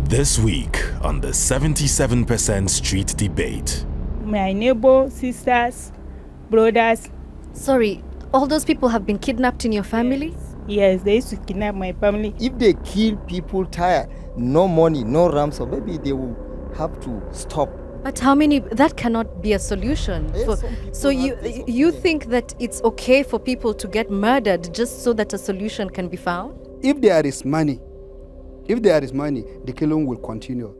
This week on the 77% Street Debate. My neighbor, sisters, brothers. Sorry, all those people have been kidnapped in your family? Yes, they used to kidnap my family. If they kill people tired, no money, no ransom, maybe they will have to stop. But how many? That cannot be a solution. So you think that it's okay for people to get murdered just so that a solution can be found? If there is money, the killing will continue.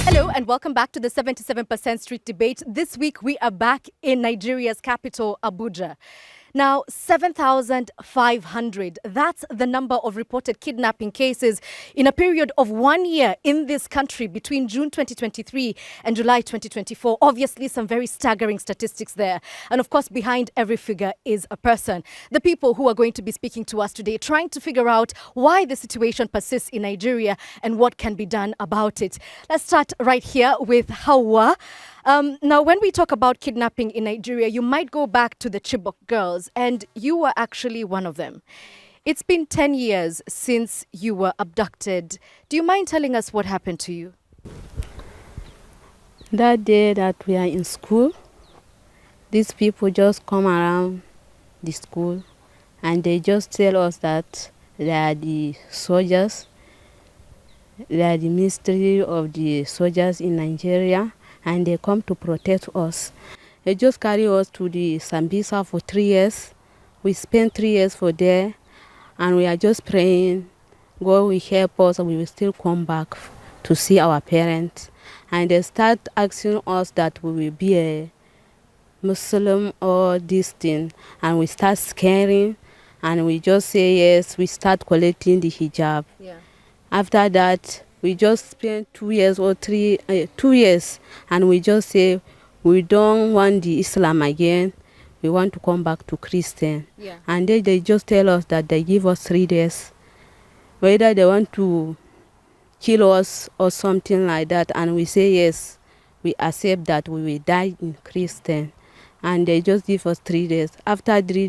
Hello and welcome back to the 77% Street Debate. This week we are back in Nigeria's capital, Abuja. Now, 7,500, that's the number of reported kidnapping cases in a period of 1 year in this country between June 2023 and July 2024. Obviously, some very staggering statistics there. And of course, behind every figure is a person. The people who are going to be speaking to us today, trying to figure out why the situation persists in Nigeria and what can be done about it. Let's start right here with Hawa. Now, when we talk about kidnapping in Nigeria, you might go back to the Chibok girls, and you were actually one of them. It's been 10 years since you were abducted. Do you mind telling us what happened to you? That day that we are in school, these people just come around the school and they just tell us that they are the soldiers, they are the ministry of the soldiers in Nigeria, and they come to protect us. They just carry us to the Sambisa for 3 years. We spent 3 years for there, and we are just praying God will help us and we will still come back to see our parents. And they start asking us that we will be a Muslim or this thing, and we start scaring, and we just say yes. We start collecting the hijab. Yeah. After that, we just spent 2 years or 2 years, and we just say we don't want the Islam again. We want to come back to Christian. Yeah. And they just tell us that they give us 3 days, whether they want to kill us or something like that. And we say yes, we accept that we will die in Christian. And they just give us 3 days. After 3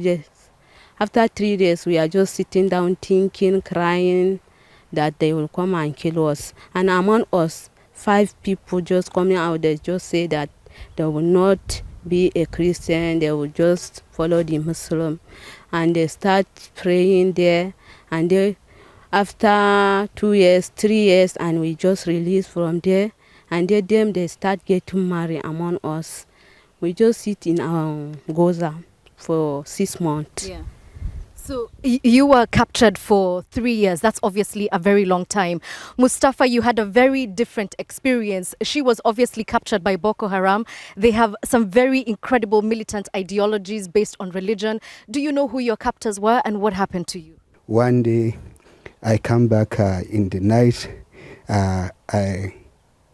days, we are just sitting down thinking, crying, that they will come and kill us. And among us, 5 people just coming out, they just say that they will not be a Christian, they will just follow the Muslim. And they start praying there. And they, after 2 years, 3 years, and we just released from there. And they start getting married among us. We just sit in our Goza for 6 months. Yeah. So you were captured for 3 years. That's obviously a very long time. Mustafa, you had a very different experience. She was obviously captured by Boko Haram. They have some very incredible militant ideologies based on religion. Do you know who your captors were and what happened to you? One day, I come back in the night. I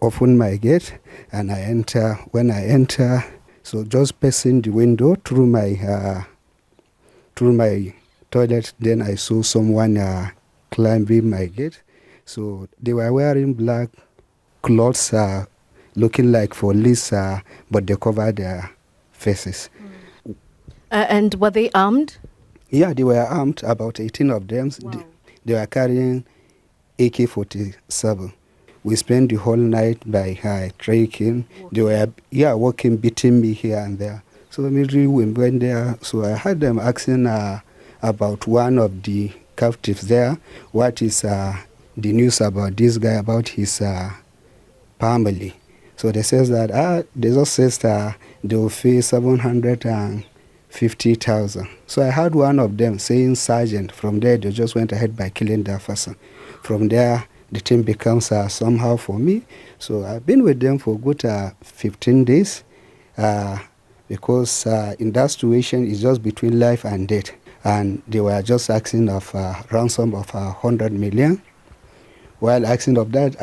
open my gate and I enter. When I enter, so just passing the window through my toilet, then I saw someone climbing my gate. So they were wearing black clothes, looking like police, but they covered their faces. And were they armed? Yeah, they were armed, about 18 of them. Wow. They were carrying AK-47. We spent the whole night by trekking. They were walking, beating me here and there. So immediately we went there. So I had them asking about one of the captives there, what is the news about this guy, about his family. So they says that they just says that they will pay 750,000. So I heard one of them saying sergeant. From there they just went ahead by killing that person. From there the thing becomes somehow for me. So I've been with them for good 15 days because in that situation it's just between life and death. And they were just asking of a ransom of 100 million. While asking of that,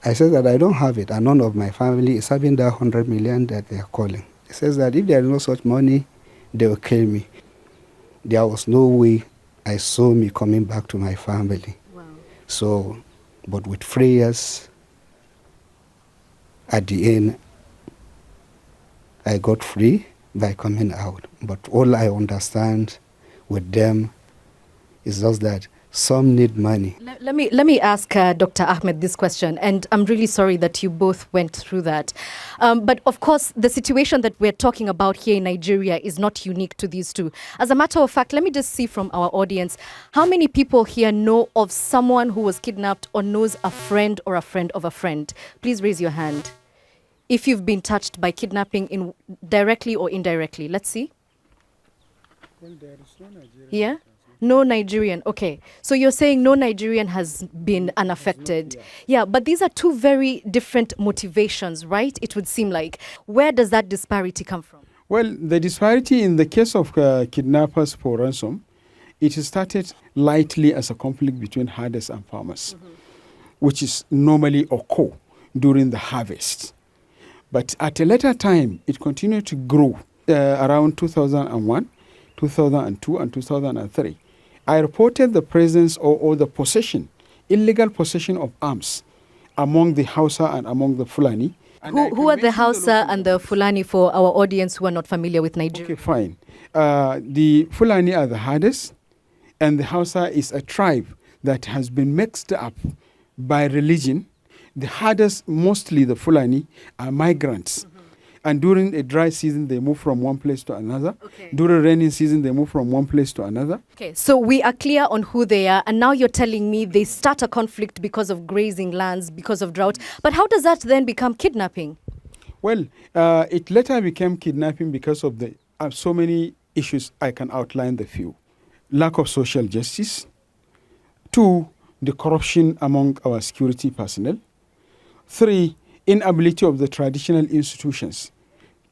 I said that I don't have it, and none of my family is having that 100 million that they are calling. It says that if there is no such money, they will kill me. There was no way I saw me coming back to my family. Wow. So, but with prayers, at the end, I got free by coming out. But all I understand with them, It's just that some need money. Let me ask Dr. Ahmed this question, and I'm really sorry that you both went through that. But of course, the situation that we're talking about here in Nigeria is not unique to these two. As a matter of fact, let me just see from our audience, how many people here know of someone who was kidnapped or knows a friend or a friend of a friend? Please raise your hand if you've been touched by kidnapping directly or indirectly. Let's see. Well, there is no Nigerian. Yeah? No Nigerian. Okay. So you're saying no Nigerian has been unaffected. Yeah, but these are two very different motivations, right? It would seem like. Where does that disparity come from? Well, the disparity in the case of kidnappers for ransom, it started lightly as a conflict between herders and farmers, which is normally occur during the harvest. But at a later time, it continued to grow around 2001, 2002, and 2003. I reported the presence or the possession, illegal possession of arms among the Hausa and among the Fulani. Who are the Hausa and the Fulani for our audience who are not familiar with Nigeria? Okay, fine. The Fulani are the hardest, and the Hausa is a tribe that has been mixed up by religion. The hardest, mostly the Fulani, are migrants. And during a dry season, they move from one place to another. Okay. During rainy season, they move from one place to another. Okay, so we are clear on who they are. And now you're telling me they start a conflict because of grazing lands, because of drought. But how does that then become kidnapping? Well, it later became kidnapping because of the so many issues. I can outline the few. Lack of social justice. 2, the corruption among our security personnel. 3, inability of the traditional institutions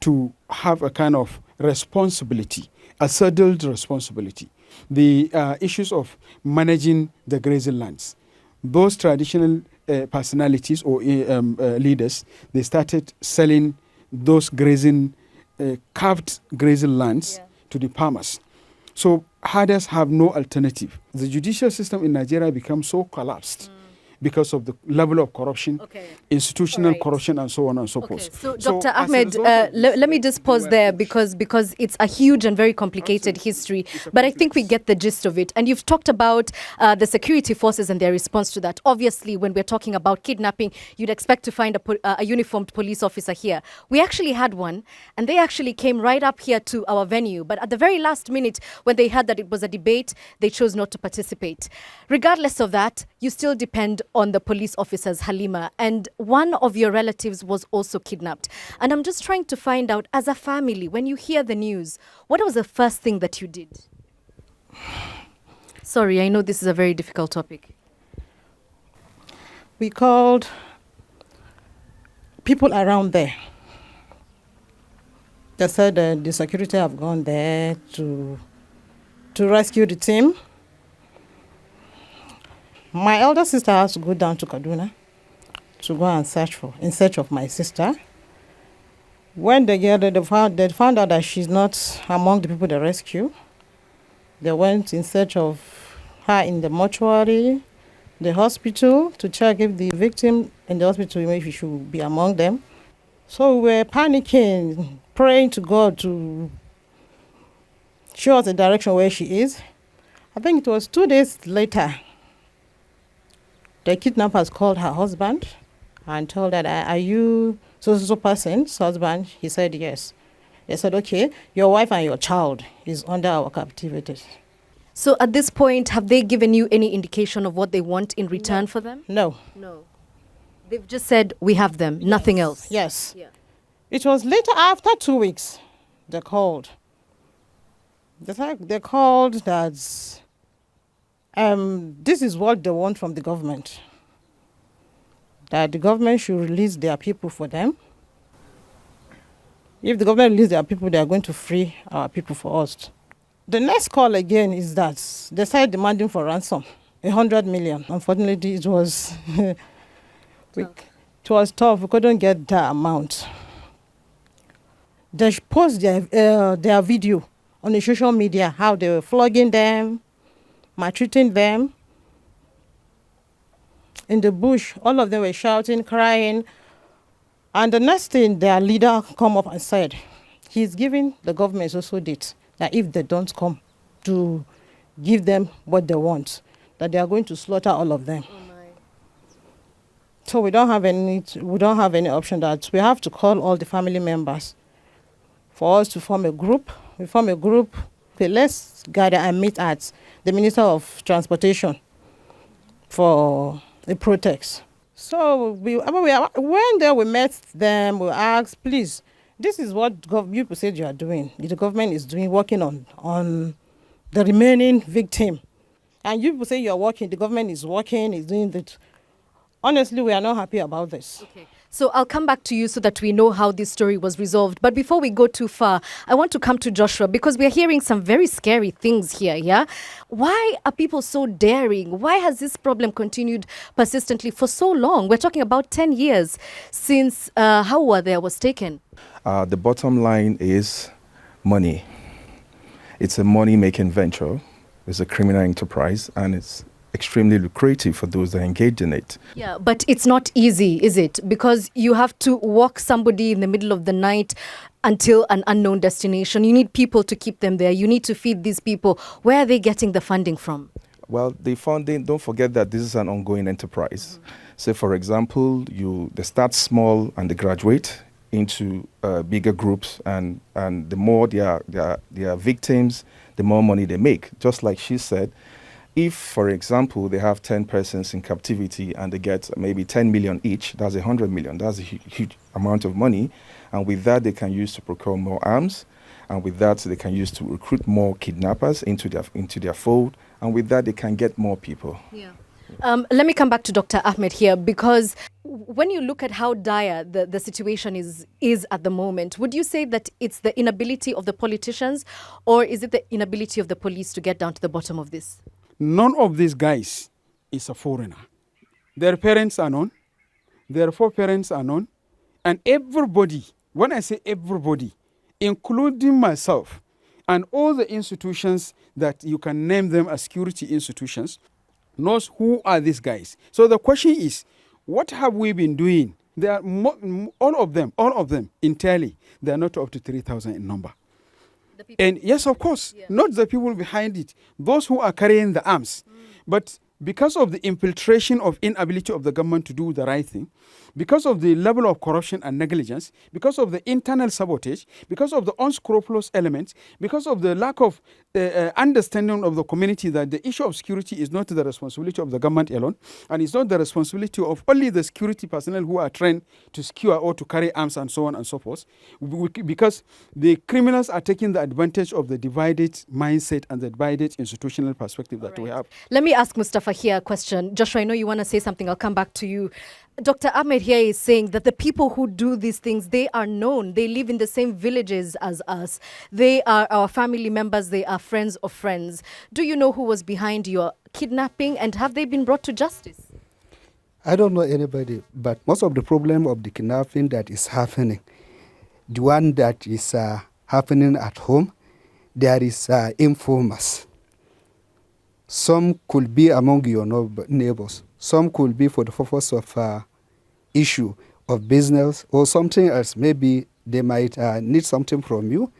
to have a kind of responsibility, a settled responsibility. The issues of managing the grazing lands. Those traditional personalities or leaders, they started selling those grazing, carved grazing lands to the farmers. So herders have no alternative. The judicial system in Nigeria becomes so collapsed because of the level of corruption, institutional corruption, and so on and so forth. So, Dr. Ahmed, let me just pause there because it's a huge and very complicated history, but I think we get the gist of it. And you've talked about the security forces and their response to that. Obviously, when we're talking about kidnapping, you'd expect to find a uniformed police officer here. We actually had one, and they actually came right up here to our venue. But at the very last minute, when they heard that it was a debate, they chose not to participate. Regardless of that, you still depend on the police officers, Halima, and one of your relatives was also kidnapped. And I'm just trying to find out, as a family, when you hear the news, what was the first thing that you did? Sorry, I know this is a very difficult topic. We called people around there. They said the security have gone there to rescue the team. My elder sister has to go down to Kaduna to go and in search of my sister. When they get there, they found out that she's not among the people they rescue. They went in search of her in the mortuary, the hospital, to check if the victim in the hospital, maybe she should be among them. So we were panicking, praying to God to show us the direction where she is. I think it was 2 days later, the kidnappers called her husband and told her, are you so person's husband? He said, yes. They said, okay, your wife and your child is under our captivity. So at this point, have they given you any indication of what they want in return for them? No. No. They've just said, we have them, nothing else. Yes. Yeah. It was later, after 2 weeks, they called. They called that this is what they want from the government. That the government should release their people for them. If the government releases their people, they are going to free our people for us. The next call again is that they started demanding for ransom, 100 million. Unfortunately, it was it was tough. We couldn't get that amount. They post their video on the social media, how they were flogging them, maltreating them. In the bush, all of them were shouting, crying. And the next thing, their leader come up and said, he's giving the government also date that if they don't come to give them what they want, that they are going to slaughter all of them. So we don't have any option that we have to call all the family members for us to form a group. We form a group. Okay, let's gather and meet at the Minister of Transportation for the protest. So when there we met them, we asked, please, this is what you said you are doing. The government is doing, working on the remaining victim. And you say you are working, the government is working, is doing that. Honestly, we are not happy about this. Okay. So I'll come back to you so that we know how this story was resolved. But before we go too far, I want to come to Joshua because we are hearing some very scary things here, yeah? Why are people so daring? Why has this problem continued persistently for so long? We're talking about 10 years since Hawa there was taken. The bottom line is money. It's a money-making venture. It's a criminal enterprise, and it's extremely lucrative for those that engage in it. Yeah, but it's not easy, is it? Because you have to walk somebody in the middle of the night until an unknown destination. You need people to keep them there. You need to feed these people. Where are they getting the funding from? Well, the funding, don't forget that this is an ongoing enterprise. So, for example, they start small and they graduate into bigger groups, and the more they are victims, the more money they make. Just like she said, if, for example, they have 10 persons in captivity and they get maybe 10 million each, that's 100 million. That's a huge amount of money. And with that, they can use to procure more arms. And with that, they can use to recruit more kidnappers into their fold. And with that, they can get more people. Yeah. Let me come back to Dr. Ahmed here, because when you look at how dire the situation is at the moment, would you say that it's the inability of the politicians, or is it the inability of the police to get down to the bottom of this? None of these guys is a foreigner. Their parents are known. Their foreparents are known. And everybody, when I say everybody, including myself and all the institutions that you can name them as security institutions, knows who are these guys. So the question is, what have we been doing? They are all of them entirely, they are not up to 3,000 in number. And yes, of course, not the people behind it, those who are carrying the arms. But because of the infiltration of inability of the government to do the right thing, because of the level of corruption and negligence, because of the internal sabotage, because of the unscrupulous elements, because of the lack of understanding of the community that the issue of security is not the responsibility of the government alone, and it's not the responsibility of only the security personnel who are trained to secure or to carry arms and so on and so forth, because the criminals are taking the advantage of the divided mindset and the divided institutional perspective that we have. Let me ask Mustafa here a question. Joshua, I know you want to say something. I'll come back to you. Dr. Ahmed here is saying that the people who do these things, they are known. They live in the same villages as us. They are our family members. They are friends of friends. Do you know who was behind your kidnapping, and have they been brought to justice? I don't know anybody, but most of the problem of the kidnapping that is happening, the one that is happening at home, there is informers. Some could be among your neighbors. Some could be for the purpose of issue of business or something else. Maybe they might need something from you.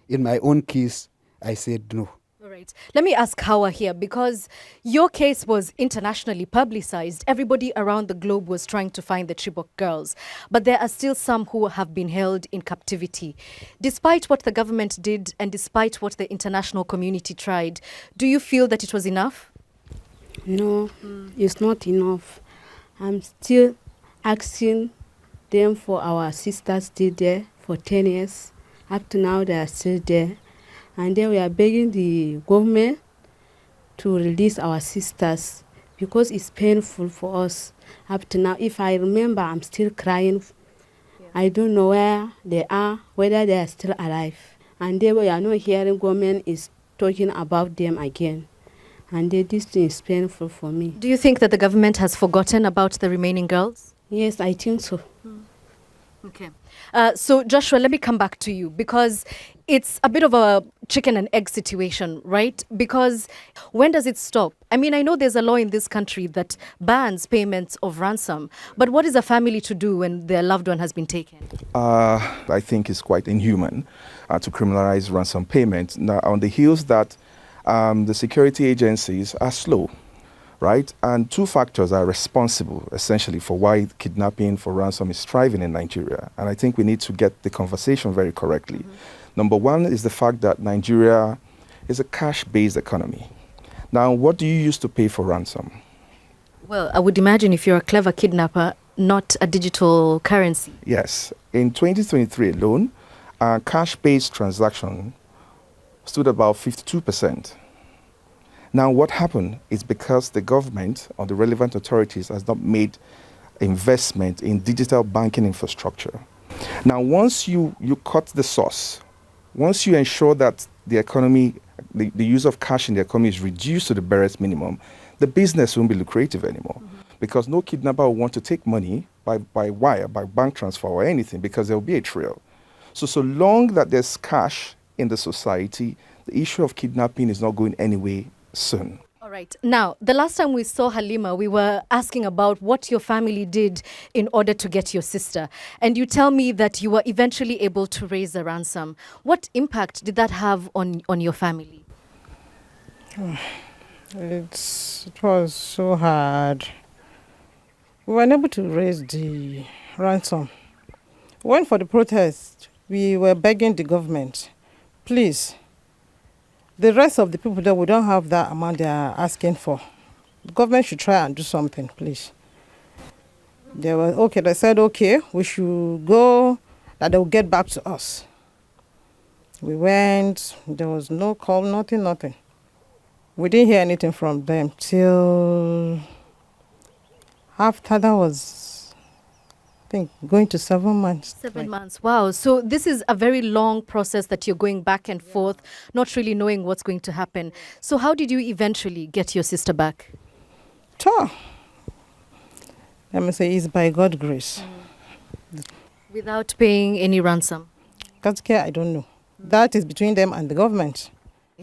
In my own case, I said no. All right. Let me ask Hawa here, because your case was internationally publicized. Everybody around the globe was trying to find the Chibok girls. But there are still some who have been held in captivity. Despite what the government did and despite what the international community tried, do you feel that it was enough? No, it's not enough. I'm still asking them for our sisters still there for 10 years. Up to now, they are still there. And then we are begging the government to release our sisters because it's painful for us. Up to now, if I remember, I'm still crying. I don't know where they are, whether they are still alive. And then we are not hearing government is talking about them again. And this thing is painful for me. Do you think that the government has forgotten about the remaining girls? Yes, I think so. Okay. So, Joshua, let me come back to you, because it's a bit of a chicken and egg situation, right? Because when does it stop? I mean, I know there's a law in this country that bans payments of ransom, but what is a family to do when their loved one has been taken? I think it's quite inhuman to criminalize ransom payment. Now, on the heels that the security agencies are slow, right? And two factors are responsible, essentially, for why kidnapping for ransom is thriving in Nigeria. And I think we need to get the conversation very correctly. Number one is the fact that Nigeria is a cash-based economy. Now, what do you use to pay for ransom? Well, I would imagine if you're a clever kidnapper, not a digital currency. Yes. In 2023 alone, cash-based transaction stood about 52%. Now, what happened is because the government or the relevant authorities has not made investment in digital banking infrastructure. Now, once you cut the source, once you ensure that the economy, the use of cash in the economy is reduced to the barest minimum, the business won't be lucrative anymore. Because no kidnapper will want to take money by wire, by bank transfer or anything, because there will be a trail. So long that there's cash in the society, the issue of kidnapping is not going anywhere soon. All right. Now, the last time we saw Halima, we were asking about what your family did in order to get your sister. And you tell me that you were eventually able to raise the ransom. What impact did that have on your family? It was so hard. We were unable to raise the ransom. When for the protest, we were begging the government, please, the rest of the people that we don't have that amount they are asking for. The government should try and do something, please. They said, okay, we should go, that they will get back to us. We went, there was no call, nothing. We didn't hear anything from them till after that was, I think, going to 7 months. 7 months. Wow. So this is a very long process that you're going back and forth, not really knowing what's going to happen. So how did you eventually get your sister back? Let me say it's by God's grace. Without paying any ransom? God's care, I don't know. That is between them and the government.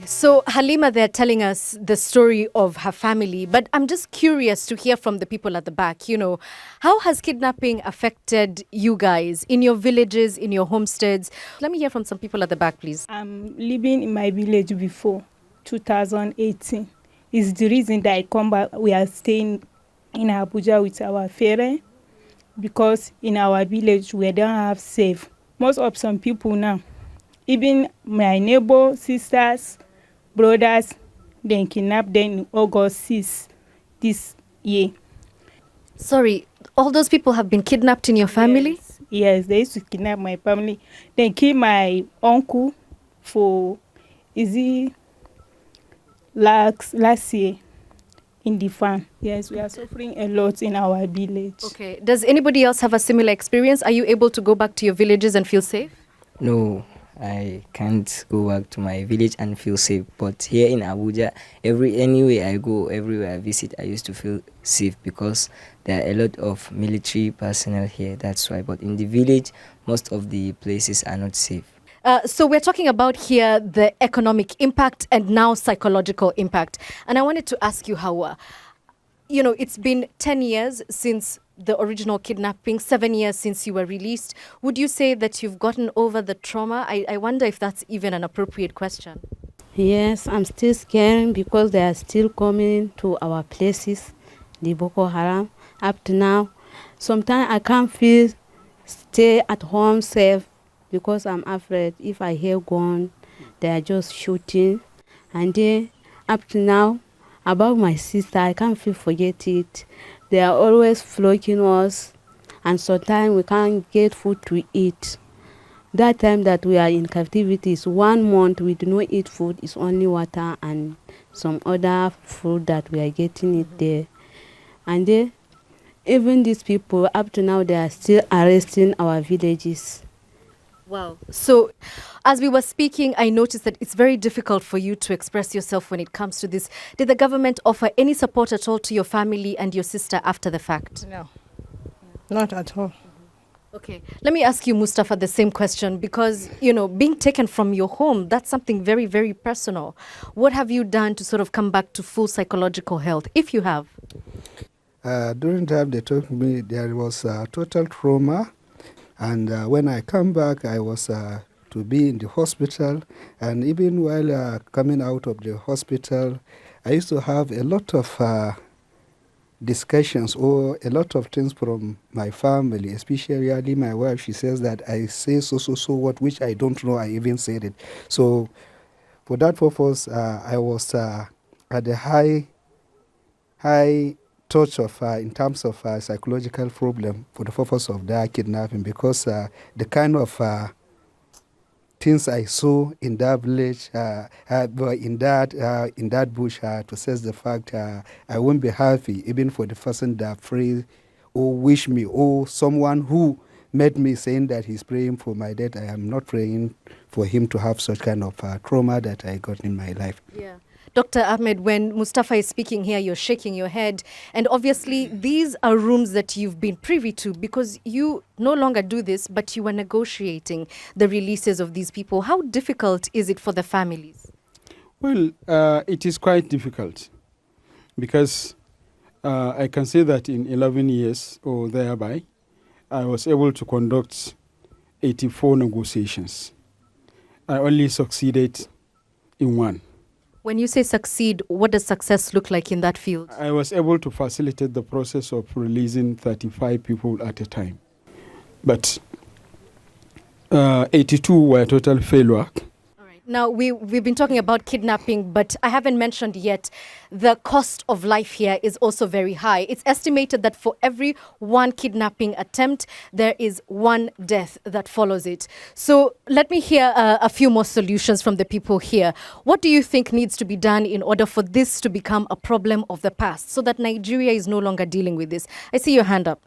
So Halima, they're telling us the story of her family, but I'm just curious to hear from the people at the back. You know, how has kidnapping affected you guys in your villages, in your homesteads? Let me hear from some people at the back, please. I'm living in my village before 2018. It's the reason that I come back. We are staying in Abuja with our parents because in our village we don't have safe. Most of some people now, even my neighbor, sisters, brothers, they kidnapped them in August 6 this year. Sorry, all those people have been kidnapped in your family? Yes, they used to kidnap my family. They killed my uncle for, last year in the farm. Yes, we are suffering a lot in our village. Okay. Does anybody else have a similar experience? Are you able to go back to your villages and feel safe? No, I can't go back to my village and feel safe. But here in Abuja, anywhere I go, everywhere I visit, I used to feel safe because there are a lot of military personnel here. That's why. But in the village, most of the places are not safe. So we're talking about here the economic impact and now psychological impact. And I wanted to ask you, Hawa, you know, it's been 10 years since the original kidnapping, 7 years since you were released. Would you say that you've gotten over the trauma? I wonder if that's even an appropriate question. Yes, I'm still scared because they are still coming to our places, the Boko Haram, up to now. Sometimes I can't stay at home safe because I'm afraid if I hear gun, they are just shooting. And then up to now, about my sister, I can't forget it. They are always flocking us, and sometimes we can't get food to eat. That time that we are in captivity is 1 month, we do not eat food, it's only water and some other food that we are getting it there. And then, even these people, up to now, they are still arresting our villages. Wow. So as we were speaking, I noticed that it's very difficult for you to express yourself when it comes to this. Did the government offer any support at all to your family and your sister after the fact? No, not at all. Okay. Let me ask you, Mustafa, the same question because, you know, being taken from your home, that's something very, very personal. What have you done to sort of come back to full psychological health, if you have? During the time they told me there was total trauma. And when I come back, I was to be in the hospital. And even while coming out of the hospital, I used to have a lot of discussions or a lot of things from my family, especially my wife. She says that I say so what, which I don't know I even said it. So for that purpose, I was at the high touch of, in terms of psychological problem for the purpose of that kidnapping, because the kind of things I saw in that village, in that bush, to says the fact I won't be happy even for the person that pray or wish me, or someone who met me saying that he's praying for my death. I am not praying for him to have such kind of trauma that I got in my life. Yeah. Dr. Ahmed, when Mustafa is speaking here, you're shaking your head. And obviously, these are rooms that you've been privy to because you no longer do this, but you are negotiating the releases of these people. How difficult is it for the families? Well, it is quite difficult because I can say that in 11 years or thereby, I was able to conduct 84 negotiations. I only succeeded in one. When you say succeed, what does success look like in that field? I was able to facilitate the process of releasing 35 people at a time. But 82 were total failure. Now, we've been talking about kidnapping, but I haven't mentioned yet the cost of life here is also very high. It's estimated that for every one kidnapping attempt, there is one death that follows it. So let me hear a few more solutions from the people here. What do you think needs to be done in order for this to become a problem of the past so that Nigeria is no longer dealing with this? I see your hand up.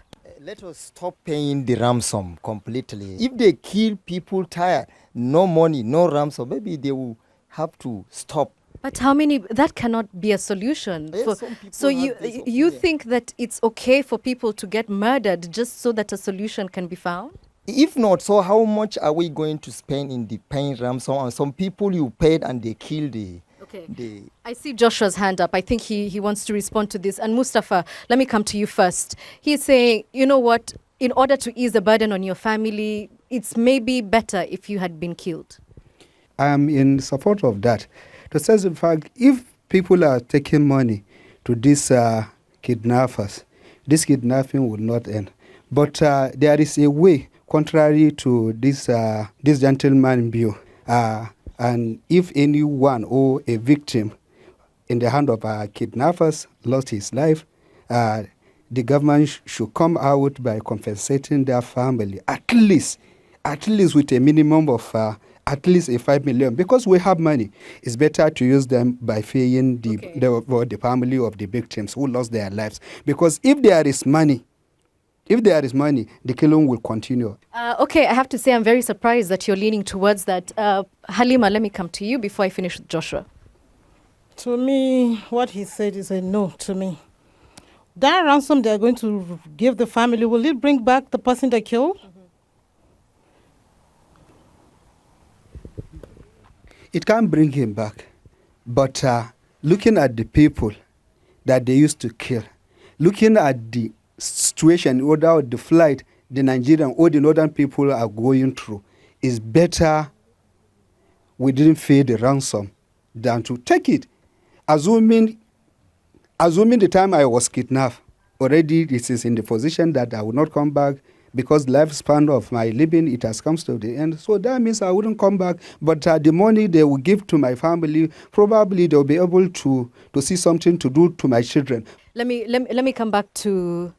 Let us stop paying the ransom completely. If they kill people tired, no money, no ransom, maybe they will have to stop. But how many? That cannot be a solution. Yes, So you think that it's okay for people to get murdered just so that a solution can be found? If not, so how much are we going to spend in the paying ransom? And some people you paid and they killed Okay. I see Joshua's hand up. I think he wants to respond to this. And Mustafa, let me come to you first. He's saying, you know what, in order to ease the burden on your family, it's maybe better if you had been killed. I am in support of that. To say the fact, if people are taking money to these kidnappers, this kidnapping will not end. But there is a way, contrary to this gentleman view. And if anyone or a victim in the hand of kidnappers lost his life, the government should come out by compensating their family, at least with a minimum of at least a 5 million. Because we have money, it's better to use them by paying the family of the victims who lost their lives. Because if there is money, the killing will continue. Okay, I have to say I'm very surprised that you're leaning towards that. Halima, let me come to you before I finish with Joshua. To me, what he said is a no to me. That ransom they're going to give the family, will it bring back the person they killed? It can bring him back. But looking at the people that they used to kill, looking at the situation or the flight the Nigerian or the northern people are going through, is better we didn't pay the ransom than to take it. Assuming the time I was kidnapped, already this is in the position that I will not come back because lifespan of my living, it has come to the end. So that means I wouldn't come back. But the money they will give to my family, probably they'll be able to see something to do to my children. Let me come back to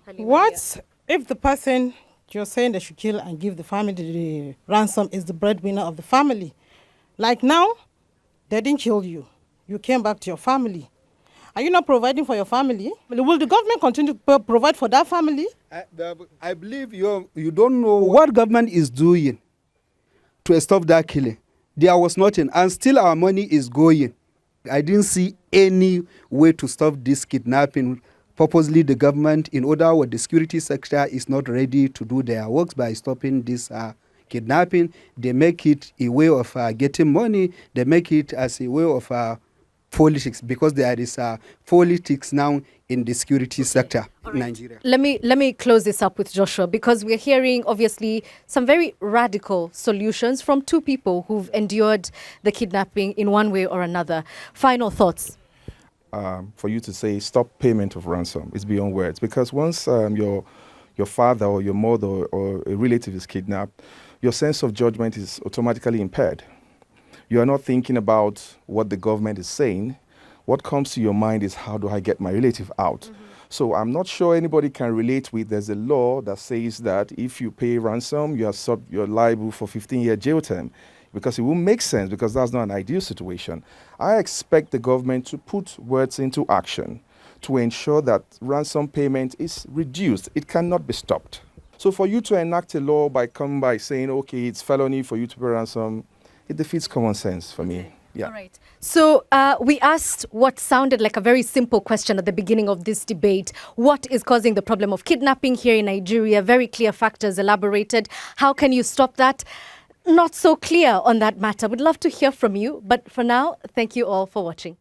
Halima. What if the person you're saying they should kill and give the family the ransom is the breadwinner of the family? Like now, they didn't kill you. You came back to your family. Are you not providing for your family? Will the government continue to provide for that family? I believe you don't know what government is doing to stop that killing. There was nothing, and still our money is going. I didn't see any way to stop this kidnapping. Purposely, the government, in order with the security sector, is not ready to do their works by stopping this kidnapping. They make it a way of getting money. They make it as a way of politics, because there is politics now in the security sector in Nigeria. Let me close this up with Joshua, because we're hearing obviously some very radical solutions from two people who've endured the kidnapping in one way or another. Final thoughts. For you to say stop payment of ransom is beyond words, because once your father or your mother or a relative is kidnapped, your sense of judgment is automatically impaired. You are not thinking about what the government is saying. What comes to your mind is, how do I get my relative out? So I'm not sure anybody can relate with, there's a law that says that if you pay ransom, you're liable for 15-year jail term, because it won't make sense, because that's not an ideal situation. I expect the government to put words into action to ensure that ransom payment is reduced. It cannot be stopped. So for you to enact a law by saying, okay, it's felony for you to pay ransom, it defeats common sense for me. Yeah. All right. So we asked what sounded like a very simple question at the beginning of this debate. What is causing the problem of kidnapping here in Nigeria? Very clear factors elaborated. How can you stop that? Not so clear on that matter. Would love to hear from you. But for now, thank you all for watching.